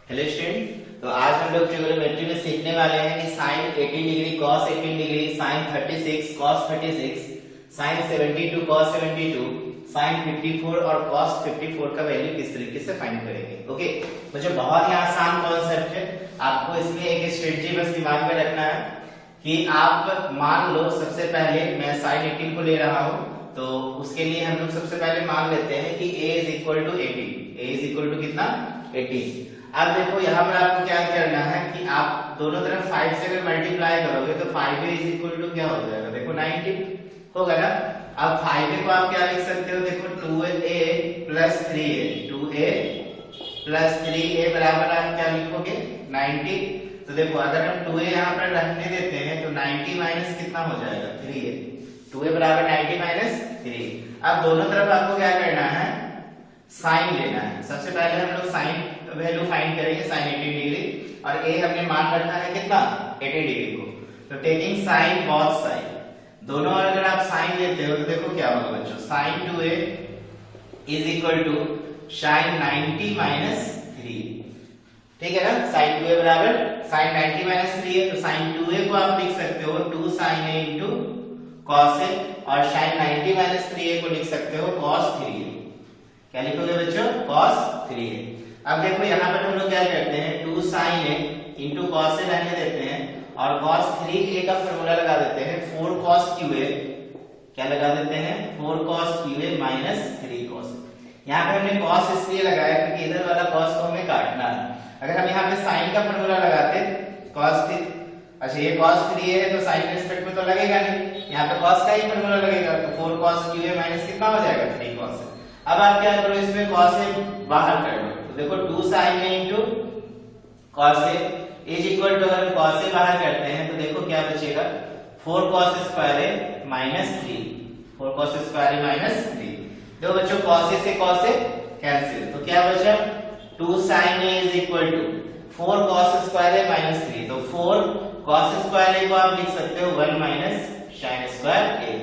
Hello student, तो आज हम लोग ट्रिग्नोमेट्री में सीखने वाले हैं कि sin 18 degree cos 18 degree sin 36 cos 36 sin 72 cos 72 sin 54 और cos 54 का वैल्यू किस तरीके से फाइंड करेंगे। ओके, मुझे बहुत ही आसान कॉन्सेप्ट है, आपको इसमें एक स्ट्रेटजी बस दिमाग में रखना है कि आप मान लो सबसे पहले मैं sin 18 को ले रहा हूं, तो उसके लिए हम लोग सबसे पहले मान लेते हैं कि a is equal to 18, a is equal to कितना 18। अब देखो यहाँ पर आपको क्या करना है कि आप दोनों तरफ 5 से अगर मल्टीप्लाई करोगे तो 5a इज इक्वल टू क्या हो जाएगा, देखो 90 होगा ना। अब 5a को आप क्या लिख सकते हो, देखो 2a plus 3a, 2a plus 3a बराबर आप क्या लिखोगे 90। तो देखो अगर हम 2a यहाँ पर रखने देते हैं तो 90 माइनस कितना हो जाएगा 3a, 2a बराबर 90 माइनस 3। अब दोनों तरफ आपको क्या करना है, साइन लेना है। सबसे पहले हम लोग साइन वैल्यू फाइंड करेंगे sin 18 डिग्री, और a हमने मान रखा है कितना 80 डिग्री को। तो टेकिंग साइन बोथ साइड, दोनों अगर आप साइन लेते हो तो देखो क्या होगा बच्चों, sin 2a is equal to sin 90 minus 3। ठीक है ना, sin 2a बराबर sin 90 माइनस 3 है, तो sin 2a को आप लिख सकते हो 2 sin a into cos a, और sin 90 माइनस 3a को लिख सकते हो cos 3a। क्या लिखोगे बच्चों, cos 3a। अब देखो यहाँ पर हम लोग क्या करते हैं, 2 sin a into cos a रहने देते हैं, और cos 3a का फॉर्मूला लगा देते हैं 4 cos qa, क्या लगा देते हैं 4 cos qa माइनस 3 cos। यहाँ पे हमने cos इसलिए लगाया क्योंकि इधर वाला cos को हमें काटना है। अगर हम यहाँ पे sin का फॉर्मूला लगाते cos 3, अच्छा ये cos 3a है तो sin के रिस्पेक्ट में तो लगेगा नहीं, यहाँ पे cos का ही फॉर्मूला लगेगा, तो 4 cos qa माइनस कितना हो जाएगा 3 cos। अब आप क्या करो, इसमें cos a बाहर कर लो, तो देखो 2 sin a into cos a is equal to, अगर cos a बाहर करते हैं तो देखो क्या बचेगा 4 cos square a minus 3, 4 cos square a minus 3। देखो बच्चों cos a से cos a कैंसिल, तो क्या बचा 2 sin a is equal to 4 cos square a minus 3। तो 4 cos स्क्वायर a को आप लिख सकते हो 1 माइनस sin स्क्वायर a।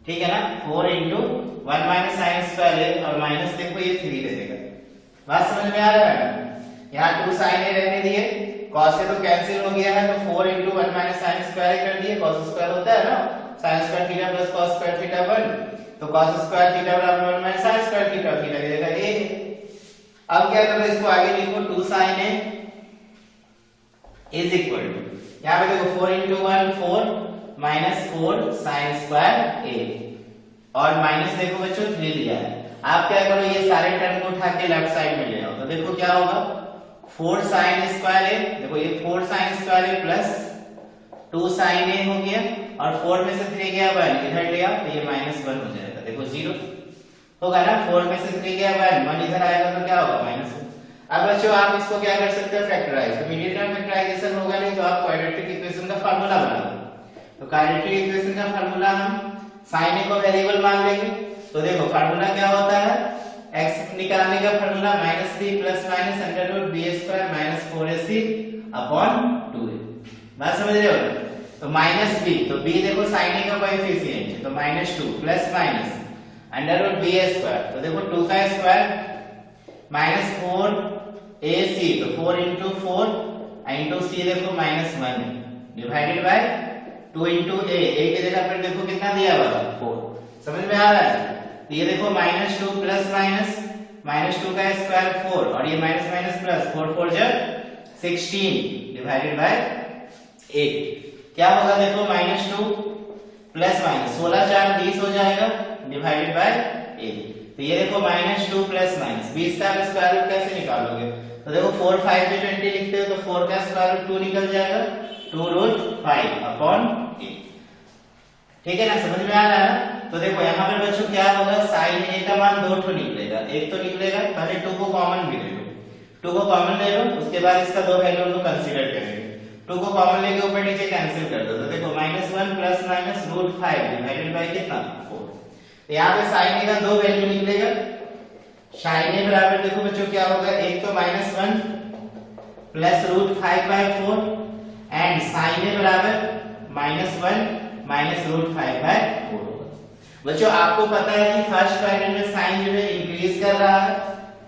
ठीक है ना, 4 into 1 minus sin square a, और माइनस देखो ये 3 दे देगा। बात समझ में आ रहा है ना, यहाँ 2 sin a रहने दिए, cos a तो कैंसिल हो गया है, तो 4 into 1 minus sin square a कर दिए, cos स्क्वायर होता है ना sin square theta plus cos square theta 1, तो cos स्क्वायर थीटा बराबर 1 minus sin square theta, theta की जगह a है। अब क्या करो, इसको आगे लिखो 2 sin a is equal to, यहाँ पे देखो 4 into 1 4 minus 4 sin square a, और माइनस देखो बच्चों 3 दिया है। आप क्या करो, ये सारे टर्म को उठा के लेफ्ट साइड में ले आओ, तो देखो क्या होगा 4 sin स्क्वायर a, देखो ये 4 sin square a plus 2 sin a हो गया, और 4 में से 3 गया 1, इधर ले आओ तो ये माइनस 1 हो जाएगा, देखो 0 होगा ना, 4 में से 3 गया 1 इधर आएगा तो क्या होगा माइनस 1। अब बच्चों आप इसको क्या कर सकते हो, फैक्टराइज, तो मीडियम टर्म फैक्टराइजेशन होगा नहीं तो आप क्वाड्रेटिक इक्वेशन का फार्मूला बनाओ। तो क्वाड्रेटिक इक्वेशन का फार्मूला हम sin a को वेरिएबल मान लेंगे, तो देखो फार्मूला क्या होता है, x निकालने का formula -b plus minus under root b square minus 4ac upon 2a। बात समझ रहे हो, तो -b, तो b देखो sin a का कोएफिशिएंट है, तो -2 plus minus under root b square, तो देखो 2 का स्क्वायर माइनस 4ac, तो 4 इंटू 4 इंटू c देखो -1 डिवाइडेड बाय 2 इंटू a की जगह पर देखो कितना दिया हुआ है 4। समझ में आ रहा है, तो ये देखो -2 प्लस माइनस -2 का स्क्वायर 4, और ये माइनस माइनस प्लस 4 4 जा 16 डिवाइडेड बाय 8। क्या होगा देखो -2 प्लस माइनस 16 4 20 हो जाएगा डिवाइडेड बाय 8। तो ये देखो -2 प्लस माइनस 20 का स्क्वायर रूट कैसे निकालोगे, तो देखो 4 5 में 20 लिखते हो तो 4 का स्क्वायर रूट 2 निकल जाएगा, 2 रूट 5 अपॉन 8। ठीक है ना, समझ में आ रहा है। तो देखो यहाँ पर बच्चों क्या होगा, sin a का मान 2 ठो निकलेगा, एक तो निकलेगा, पहले 2 को कॉमन भी ले लो, 2 को कॉमन ले लो, उसके बाद इसका 2 वैल्यू को कंसीडर करेंगे। 2 को कॉमन लेके ऊपर नीचे कैंसिल कर दो, तो देखो -1 plus minus root 5 divided by कितना 4। तो यहाँ पे sin a का 2 वैल्यू निकलेगा, sin a बराबर देखो बच्चों क्या होगा, एक तो -1 plus root 5 by 4, and sin a बराबर -1 माइनस रूट 5 बाय 4। बच्चों आपको पता है कि फर्स्ट क्वाड्रेंट में साइन जो है इंक्रीज कर रहा है,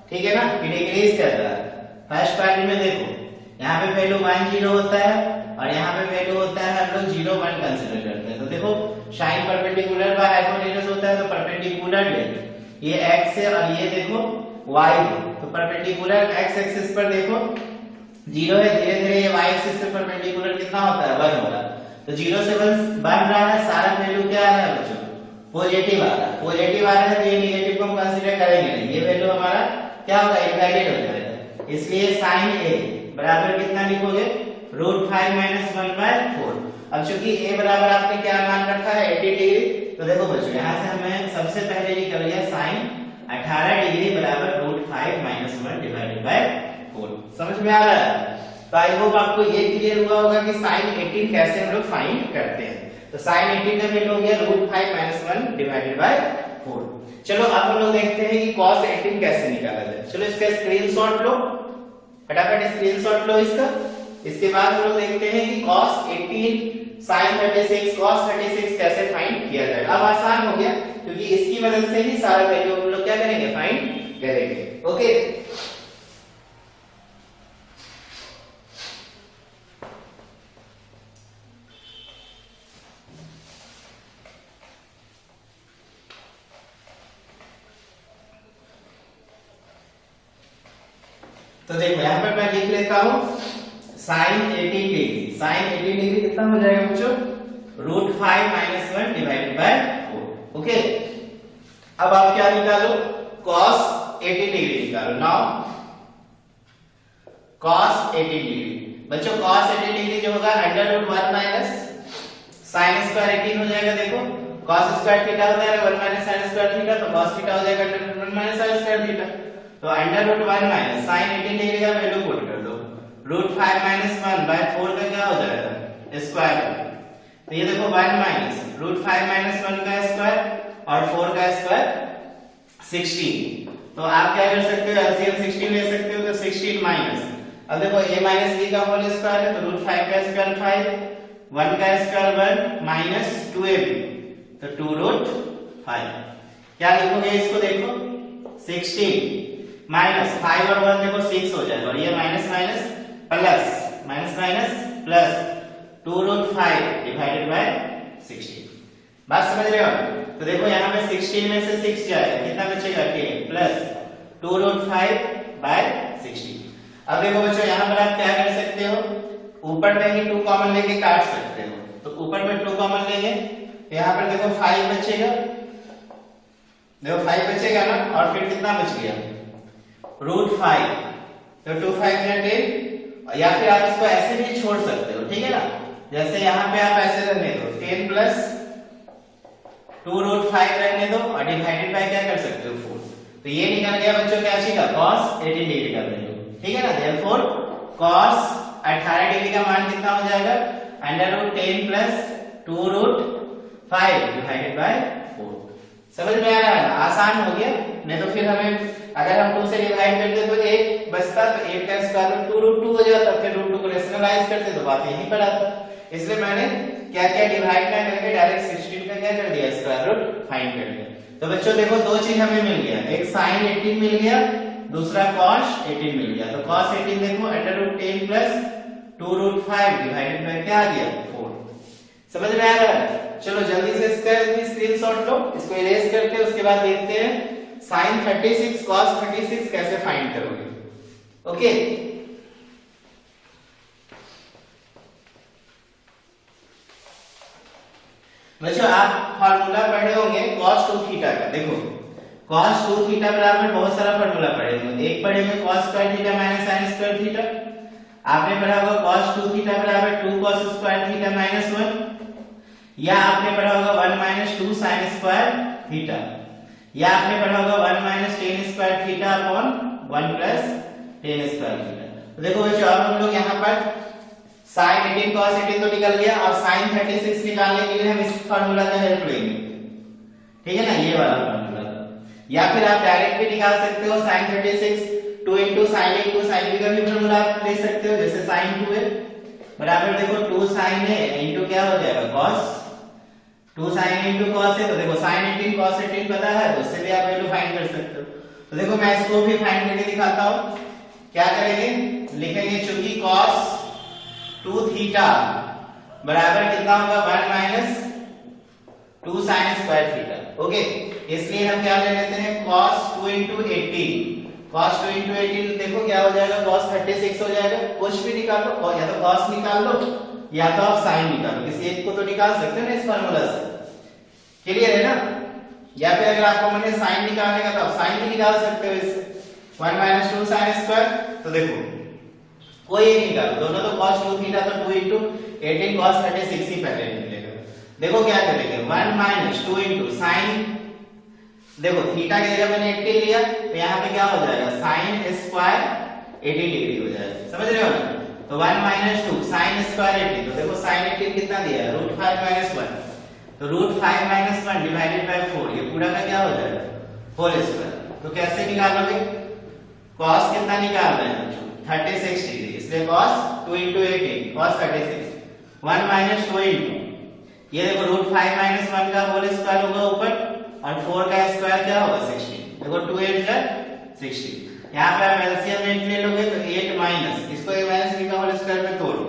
ठीक है ना, कि डिक्रीज कर रहा है। फर्स्ट क्वाड्रेंट में देखो यहाँ पे वैल्यू 1 0 होता है और यहाँ पे वैल्यू होता है हम लोग 0 1 कंसीडर करते हैं। तो देखो साइन परपेंडिकुलर बाय हाइपोटेनस होता है तो परपेंडिकुलर लेंथ ये x है और ये देखो y है। तो परपेंडिकुलर x एक्सिस पर देखो 0 है, धीरे धीरे ये y एक्सिस पे परपेंडिकुलर कितना होता है 1 होगा। तो 0 से 1 बन रहा है, सारा वैल्यू क्या है बच्चों पॉजिटिव आ रहा है। पॉजिटिव आ रहा है तो ये नेगेटिव को हम कंसीडर करेंगे नहीं, ये वैल्यू हमारा क्या होगा इनवैलिड हो जाएगा। इसलिए sin a बराबर कितना लिखोगे √5 - 1/4। अब चूंकि a बराबर आपने क्या मान रखा है 80 डिग्री, तो देखो बच्चों यहाँ से हमें सबसे पहले निकल गया sin 18 डिग्री बराबर √5 - 1/4। समझ में आ रहा है? तो आई होप आपको ये क्लियर हुआ होगा कि sin 18 कैसे हम लोग फाइंड करते हैं। तो sin 18 का वैल्यू हो गया √5 - 1/4। चलो अब हम लोग देखते हैं कि cos 18 कैसे निकाला जाए। चलो इसका स्क्रीनशॉट लो, फटाफट स्क्रीनशॉट लो इसका। इसके बाद हम लोग देखते हैं कि cos 18 sin 36 cos 36 कैसे फाइंड किया जाए। अब आसान हो गया क्योंकि इसकी मदद से ही सारा वैल्यू हम लोग क्या करेंगे फाइंड करेंगे। ओके तो देखो यहाँ पर मैं लिख लेता हूं sin 18 डिग्री। sin 18 डिग्री कितना हो जाएगा बच्चों √5 - 1/4। ओके अब आप क्या निकालो cos 18 डिग्री निकालो। नाउ cos 18 डिग्री बच्चों cos 18 डिग्री जो होगा √1 माइनस sin स्क्वायर 18 हो जाएगा। देखो cos स्क्वायर थीटा होता है 1 - sin स्क्वायर थीटा, तो cos थीटा हो जाएगा √1 - sin स्क्वायर थीटा। तो √1 माइनस sin 18 डिग्री का वैल्यू पुट कर दो, √5 - 1/4 का क्या हो जाएगा स्क्वायर। तो ये देखो 1 माइनस √5 - 1 का स्क्वायर और 4 का स्क्वायर 16। तो आप क्या कर सकते हो एलसीएम 16 ले सकते हो, तो 16 माइनस अब देखो a माइनस b का होल स्क्वायर है तो √5 का स्क्वायर 5, 1 का स्क्वायर 1 माइनस 2ab तो 2√5। क्या लिखोगे इसको देखो 16 माइनस 5 और 1 देखो 6 हो जाएगा और ये minus minus plus 2√5 divided by 16। बात समझ रहे हो? तो देखो यहाँ पे 16 में से 6 जाएगा कितना बचेगा 10 प्लस 2√5 बाय 16। अब देखो बच्चों यहाँ पर आप क्या कर सकते हो ऊपर में ही 2 कॉमन लेके काट सकते हो। तो ऊपर में 2 कॉमन लेंगे तो यहाँ पर देखो 5 बचेगा, देखो 5 बचेगा ना और फिर कितना बच गया √5 तो 2 5 10। या फिर आप इसको ऐसे भी छोड़ सकते हो, ठीक है ना। जैसे यहाँ पे आप ऐसे रहने दो 10 प्लस 2√5 रहने दो और डिवाइडेड बाय क्या कर सकते हो 4। तो ये निकल गया बच्चों क्या चीज का cos 18 डिग्री का वैल्यू, ठीक है ना। देयरफॉर cos 18 डिग्री का मान कितना हो जाएगा √10 प्लस 2√5 डिवाइडेड बाय 4। समझ में आ रहा है? आसान हो गया। नहीं तो फिर हमें अगर हम 2 से डिवाइड करते तो 1 बचता, तो 8 का स्क्वायर 2√2 हो जाता, फिर √2 को रेशनलाइज करते तो बात यहीं पर आता। इसलिए मैंने क्या क्या डिवाइड ना करके डायरेक्ट 16 का क्या कर दिया स्क्वायर रूट फाइंड कर दिया। तो बच्चों देखो 2 चीज हमें मिल गया, एक sin 18 मिल गया, दूसरा cos 18 मिल गया। तो cos 18 देखो √10 प्लस 2√5 डिवाइडेड बाय क्या आ गया 4। समझ में आ रहा है? चलो जल्दी से इसका स्क्रीनशॉट लो, इसको इरेज करके उसके बाद देखते हैं sin 36 cos 36 कैसे फाइंड करोगे। ओके बच्चों आप फार्मूला पढ़े होंगे cos 2 थीटा का। देखो cos 2 थीटा बराबर बहुत सारा फार्मूला पढ़े होंगे। एक पढ़े होंगे cos square theta minus sin square theta, आपने पढ़ा होगा cos 2 थीटा बराबर 2 cos स्क्वायर थीटा माइनस 1, या आपने पढ़ा होगा 1 माइनस 2 sin स्क्वायर थीटा, या आपने पढ़ा होगा 1 minus tan square theta upon 1 plus tan square theta. तो देखो बच्चों अब हम लोग यहाँ पर sin 18 cos 18 तो निकल गया और sin 36 निकालने के लिए हम इस फार्मूला का हेल्प लेंगे, ठीक है ना, ये वाला फार्मूला। या फिर आप डायरेक्ट भी निकाल सकते हो sin 36 2 into sin a 2 sin b का भी फार्मूला आप ले सकते हो। जैसे sin 2a बराबर देखो 2 sin a into क्या हो जाएगा cos 2 sin a into cos a। तो देखो sin 18 cos 18 पता है तो उससे भी आप वैल्यू फाइंड कर सकते हो। तो देखो मैं इसको भी फाइंड करके दिखाता हूं। क्या करेंगे, लिखेंगे चूंकि cos 2 थीटा बराबर कितना होगा 1 minus 2 sine square theta. Okay, इसलिए हम क्या ले लेते हैं cos 2 into 18। cos 2 into 18 देखो क्या हो जाएगा, cos 36 हो जाएगा। कुछ भी निकाल लो, या तो cos निकाल लो या तो आप sin निकालो, किसी एक को तो निकाल सकते हो ना इस फार्मूला से। क्लियर है ना? या फिर अगर आपको मन है sin निकालने का तो आप sin भी निकाल सकते हो इससे, 1 माइनस 2 साइन स्क्वायर। तो देखो कोई एक निकालो, दोनों तो cos 2 थीटा तो 2 into 18 cos 36 ही पहले निकलेगा। देखो क्या करेंगे, 1 माइनस 2 into sin, देखो थीटा की जगह मैंने 18 लिया तो यहाँ पे क्या हो जाएगा sin स्क्वायर 80 डिग्री हो जाएगा, समझ रहे हो ना? तो 1 माइनस 2 sin स्क्वायर 80, तो देखो sin 80 कितना दिया है √5 माइनस 1, तो √5 माइनस 1 डिवाइडेड बाय 4, ये पूरा का क्या हो जाएगा होल स्क्वायर। तो कैसे निकालोगे, cos कितना निकाल रहे हैं 36 डिग्री, इसलिए cos 2 into 18 cos 36, 1 minus 2 into ये देखो √5 माइनस 1 का होल स्क्वायर होगा ऊपर, और 4 का स्क्वायर क्या होगा 16। देखो 2 8 जा 16, यहाँ पे आप एलसीएम ले लोगे तो 8 माइनस इसको a माइनस b का होल स्क्वायर में तोड़ो,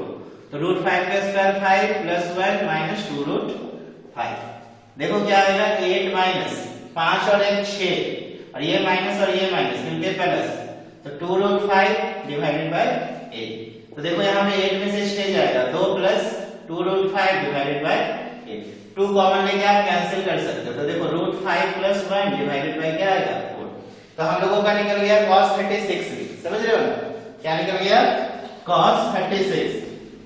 तो √5 का स्क्वायर 5 प्लस 1 माइनस 2√5। देखो क्या आएगा 8 माइनस 5 और 1 6, और ये माइनस और ये माइनस मिलके प्लस, तो 2√5 डिवाइडेड बाय 8। तो देखो यहाँ पे 8 में से 6 जाएगा, 2 प्लस 2√5 डिवाइडेड बाय 8, 2 कॉमन लेके आप कैंसिल कर सकते हो। तो देखो √5 प्लस 1 डिवाइडेड बाय क्या आएगा 4। तो हम लोगों का निकल गया cos 36 भी, समझ रहे हो ना? क्या निकल गया cos 36।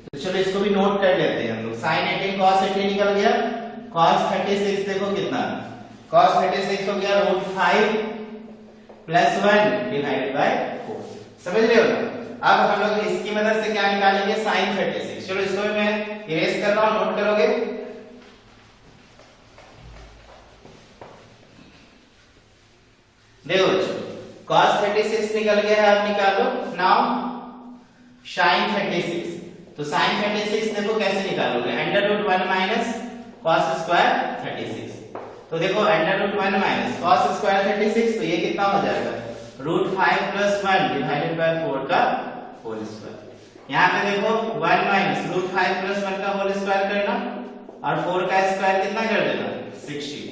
तो चलो इसको भी नोट कर लेते हैं हम लोग, sin 18 cos 18 निकल गया, cos 36 देखो कितना, cos 36 हो गया √5 प्लस 1 डिवाइडेड बाय 4, समझ रहे हो ना? अब हम लोग इसकी मदद से क्या निकालेंगे sin 36। चलो इसको मैं इरेज कर रहा हूं, नोट करोगे। देखो cos 36 निकल गया है, आप निकालो। नाउ sin 36, तो sin 36 देखो कैसे निकालोगे, √1 माइनस cos स्क्वायर 36। तो देखो √1 माइनस cos स्क्वायर 36, तो ये कितना हो जाएगा √5 प्लस 1 डिवाइडेड बाय 4 का होल स्क्वायर। यहाँ पे देखो 1 माइनस √5 प्लस 1 का होल स्क्वायर करना, और 4 का स्क्वायर कितना कर देना 16।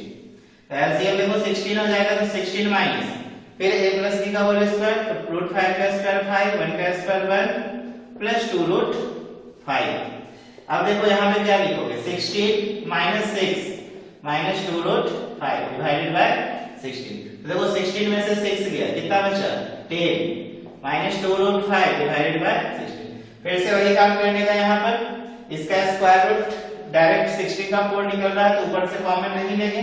तो एलसीएम देखो 16 हो जाएगा, तो 16 माइनस फिर a प्लस b का होल स्क्वायर, तो √5 का स्क्वायर 5, 1 का स्क्वायर 1 प्लस 2√5। अब देखो यहाँ पे क्या लिखोगे 16 माइनस 6 माइनस 2√5 डिवाइडेड बाय 16। तो देखो 16 में से 6 गया, कितना बचा 10 माइनस 2√5 डिवाइडेड बाय 16। फिर से वही काम करने का, यहाँ पर इसका स्क्वायर रूट डायरेक्ट 16 का 4 निकल रहा है, तो ऊपर से कॉमन नहीं लेंगे,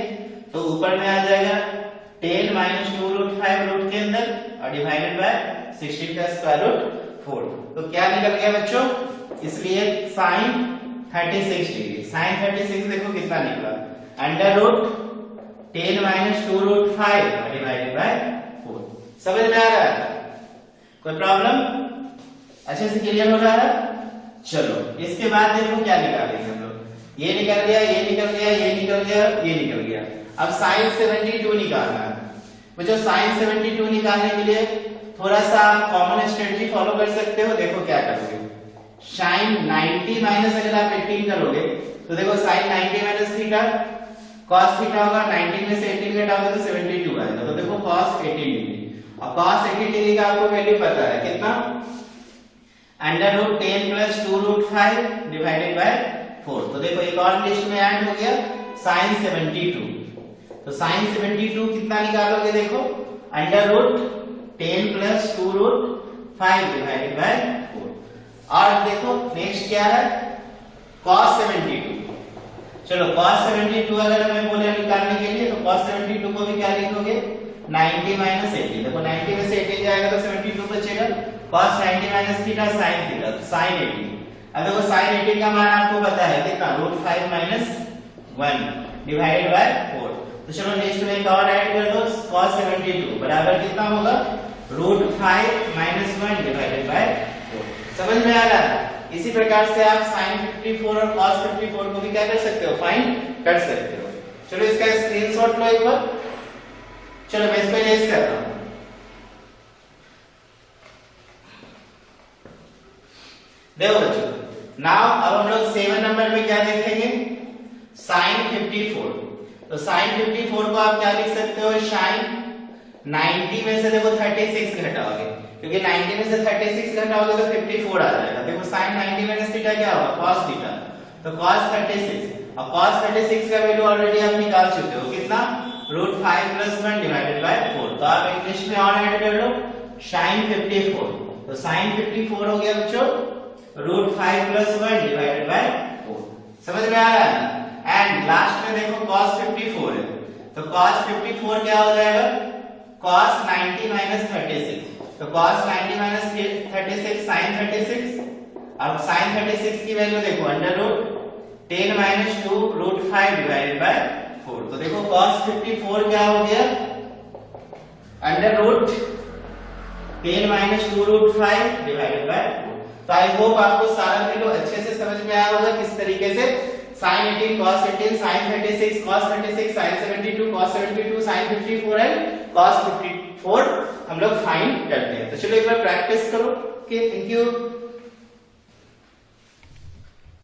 तो ऊपर में आ जाएगा 10 माइनस 2√5 रूट के अंदर, और डिवाइडेड बाय 16 का स्क्वायर रूट 4। तो क्या निकल गया बच्चों, इसलिए sin 36 डिग्री, sin 36 देखो कितना निकला √10 माइनस 2√5 डिवाइडेड बाय 4। समझ में आ रहा है? कोई प्रॉब्लम? अच्छे से क्लियर हो रहा है? चलो इसके बाद देखो क्या निकालेंगे हम लोग, ये निकल गया, ये निकल गया, ये निकल गया, ये निकल गया। अब sin 72 निकालना है। मुझे sin 72 निकालने के लिए थोड़ा सा कॉमन स्ट्रेटजी फॉलो कर सकते हो। देखो क्या करोगे, sin 90 माइनस अगर आप 18 करोगे तो देखो sin 90 minus theta cos theta होगा, 90 में से 18 घटाओगे तो 72 आएगा। तो देखो cos 18 डिग्री, और cos 18 डिग्री का आपको वैल्यू पता है कितना, √10 प्लस 2√5 डिवाइडेड बाय 4। तो देखो एक और लिस्ट में ऐड हो गया sin 72। तो sin 72 कितना निकालोगे, देखो √10 प्लस 2√5 डिवाइडेड बाय 4। और देखो नेक्स्ट क्या है cos 72। चलो cos 72 अगर हमें बोले निकालने के लिए, तो cos 72 को भी क्या लिखोगे 90 माइनस 18। देखो 90 में से 18 जाएगा तो 72 बचेगा, cos 90 minus theta sin theta, sin 18। अब देखो sin 18 का मान आपको पता है कितना, √5 माइनस 1 डिवाइडेड बाय 4। तो चलो नेक्स्ट में एक और ऐड कर दो, cos 72 बराबर कितना होगा √5 माइनस 1 डिवाइडेड बाय 4। समझ में आ रहा है? इसी प्रकार से आप sin 54 और cos 54 को भी क्या कर सकते हो, फाइंड कर सकते हो। चलो इसका स्क्रीनशॉट लो एक बार। चलो मैं इसको इरेज कर रहा हूं। देखो बच्चों, नाउ अब हम लोग 7 नंबर में क्या देखेंगे, साइन 54। तो साइन 54 को आप क्या लिख सकते हो, साइन 90 में से देखो 36 घटाओगे, क्योंकि 90 में से 36 घटाओगे तो 54 आ जाएगा। देखो साइन 90 माइनस थीटा क्या होगा, cos थीटा, तो cos 36, और cos 36 का वैल्यू ऑलरेडी आप निकाल चुके हो, कितना, √5 + 1 डिवाइडेड बाय 4। तो आप इंग्लिश में और ऐड कर लो, sin 54, तो sin 54 हो गया बच्चों √5 + 1 डिवाइडेड बाय 4। समझ में आ रहा है ना। एंड लास्ट में देखो cos 54 है, तो cos 54 क्या हो जाएगा, cos 90 माइनस 36, तो cos 90 माइनस 36 sin 36, अब sin 36 की वैल्यू देखो √10 - 2 √5 डिवाइडेड बाय 4। तो देखो cos 54 क्या हो गया, √10 - 2 √5 डिवाइडेड बाय 4। तो आई होप आपको सारा वैल्यू अच्छे से समझ में आया होगा किस तरीके से sin 18 cos 18 sin 36 cos 36 sin 72 cos 72 sin 54 and cos 54 हम लोग फाइंड करते हैं। तो चलो एक बार प्रैक्टिस करो। Okay, thank you.